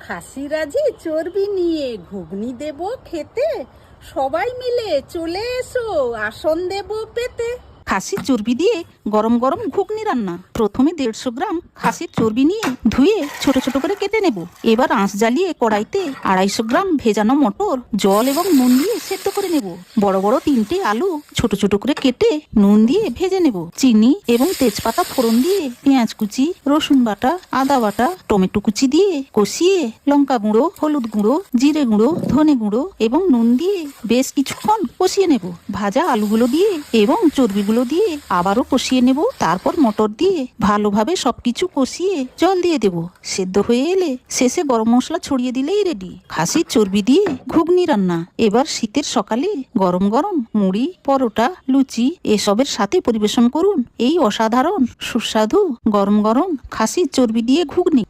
খাসিরাজি চর্বি নিয়ে ঘুগনি দেব খেতে, সবাই মিলে চলে এসো আসন দেব পেতে। খাসির চর্বি দিয়ে গরম গরম ঘুগনি রান্না। প্রথমে 150 গ্রাম খাসির চর্বি নিয়ে ধুয়ে ছোট ছোট করে কেটে নেব। এবার আঁচ জ্বালিয়ে কড়াইতে 250 গ্রাম ভেজানো মটর জল এবং নুন দিয়ে সেদ্ধ করে নেব। বড় বড় 3টে আলু ছোট ছোট করে কেটে নুন দিয়ে ভেজে নেব। চিনি এবং তেজপাতা ফোড়ন দিয়ে পেঁয়াজ কুচি, রসুন বাটা, আদা বাটা, টমেটো কুচি দিয়ে কষিয়ে লঙ্কা গুঁড়ো, হলুদ গুঁড়ো, জিরে গুঁড়ো, ধনে গুঁড়ো এবং নুন দিয়ে বেশ কিছুক্ষণ কষিয়ে নেব। ভাজা আলুগুলো দিয়ে এবং চর্বিগুলো দিয়ে আবারও কষিয়ে নেব। তারপর মটর দিয়ে ভালোভাবে সবকিছু কষিয়ে জল দিয়ে দেব। সেদ্ধ হয়ে এলে শেষে গরম মশলা ছড়িয়ে দিলেই রেডি খাসির চর্বি দিয়ে ঘুগনি রান্না। এবার শীতের সকালে গরম গরম মুড়ি, পরোটা, লুচি এসবের সাথে পরিবেশন করুন এই অসাধারণ সুস্বাদু গরম গরম খাসির চর্বি দিয়ে ঘুগনি।